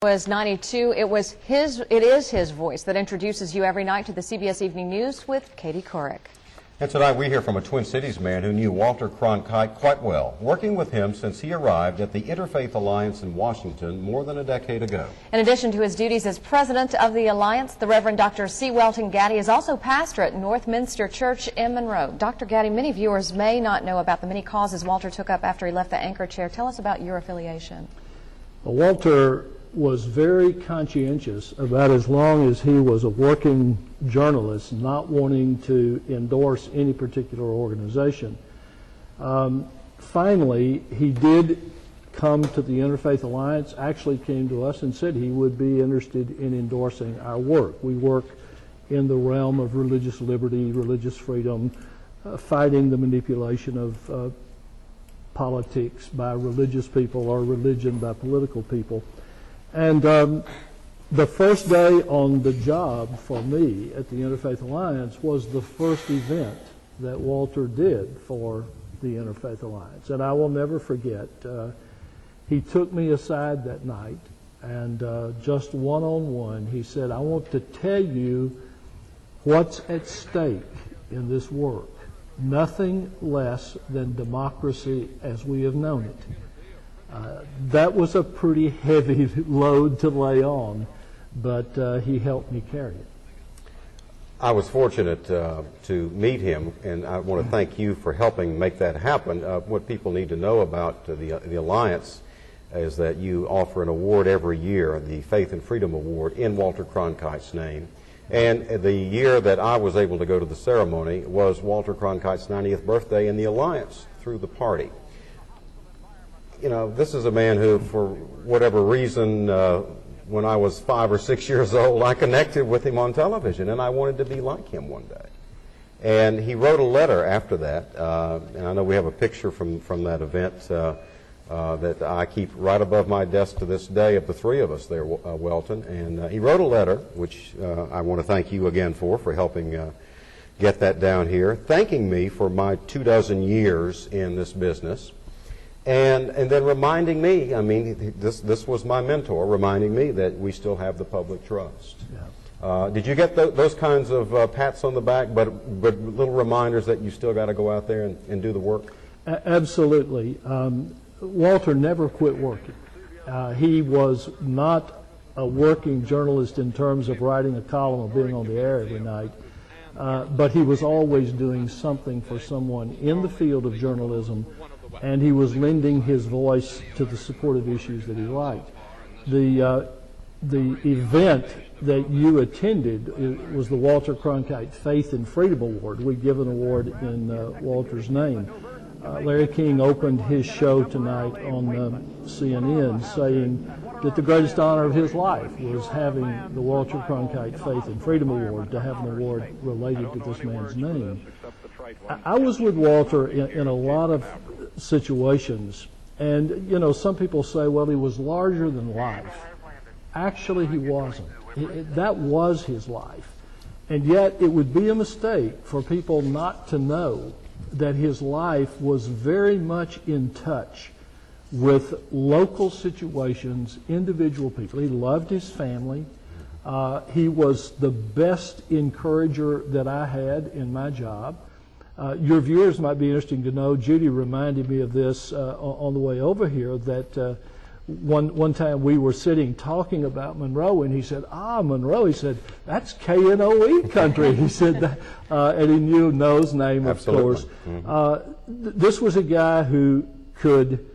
Was 92. It is his voice that introduces you every night to the CBS Evening News with Katie Couric. And tonight we hear from a Twin Cities man who knew Walter Cronkite quite well, working with him since he arrived at the Interfaith Alliance in Washington more than a decade ago. In addition to his duties as president of the Alliance, the Reverend Dr. C. Welton Gaddy is also pastor at Northminster Church in Monroe. Dr. Gaddy, many viewers may not know about the many causes Walter took up after he left the anchor chair. Tell us about your affiliation. Well, Walter was very conscientious about, as long as he was a working journalist, not wanting to endorse any particular organization. Finally, he did come to the Interfaith Alliance, actually came to us and said he would be interested in endorsing our work. We work in the realm of religious liberty, religious freedom, fighting the manipulation of politics by religious people or religion by political people. And the first day on the job for me at the Interfaith Alliance was the first event that Walter did for the Interfaith Alliance. And I will never forget, he took me aside that night and just one-on-one, he said, I want to tell you what's at stake in this work. Nothing less than democracy as we have known it. That was a pretty heavy load to lay on, but he helped me carry it. I was fortunate to meet him, and I want to thank you for helping make that happen. What people need to know about the Alliance is that you offer an award every year, the Faith and Freedom Award, in Walter Cronkite's name. And the year that I was able to go to the ceremony was Walter Cronkite's 90th birthday, and the Alliance threw the party. You know, this is a man who, for whatever reason, when I was 5 or 6 years old, I connected with him on television, and I wanted to be like him one day. And he wrote a letter after that, and I know we have a picture from that event that I keep right above my desk to this day of the three of us there, Welton. And he wrote a letter, which I want to thank you again for helping get that down here, thanking me for my 24 years in this business. And then reminding me, I mean, this was my mentor, reminding me that we still have the public trust. Yeah. Did you get those kinds of pats on the back, but little reminders that you still got to go out there and do the work? Absolutely. Walter never quit working. He was not a working journalist in terms of writing a column or being on the air every night, but he was always doing something for someone in the field of journalism, and he was lending his voice to the supportive issues that he liked. The event that you attended was the Walter Cronkite Faith and Freedom Award. We give an award in Walter's name. Larry King opened his show tonight on CNN saying that the greatest honor of his life was having the Walter Cronkite Faith and Freedom Award, to have an award related to this man's name. I was with Walter in a lot of situations, and you know, some people say, well, he was larger than life. Actually, he wasn't. That was his life. And yet it would be a mistake for people not to know that his life was very much in touch with local situations, individual people. He loved his family. He was the best encourager that I had in my job. Your viewers might be interesting to know, Judy reminded me of this on the way over here, that one time we were sitting talking about Monroe, and he said, Monroe, he said, that's KNOE country. He said that, and he knew No's name, of course. Mm-hmm. This was a guy who could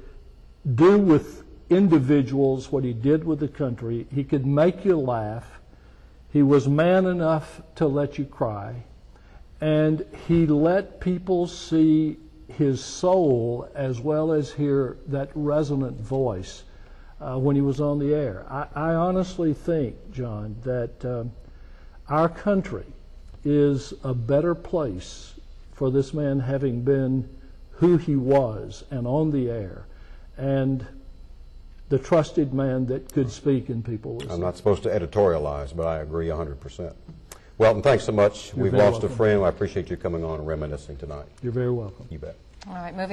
do with individuals what he did with the country. He could make you laugh. He was man enough to let you cry. And he let people see his soul as well as hear that resonant voice when he was on the air. I honestly think, John, that our country is a better place for this man having been who he was and on the air, and the trusted man that could speak and people listen. I'm not supposed to editorialize, but I agree 100%. Welton, thanks so much. We've lost a friend. I appreciate you coming on and reminiscing tonight. You're very welcome. You bet. All right, moving on.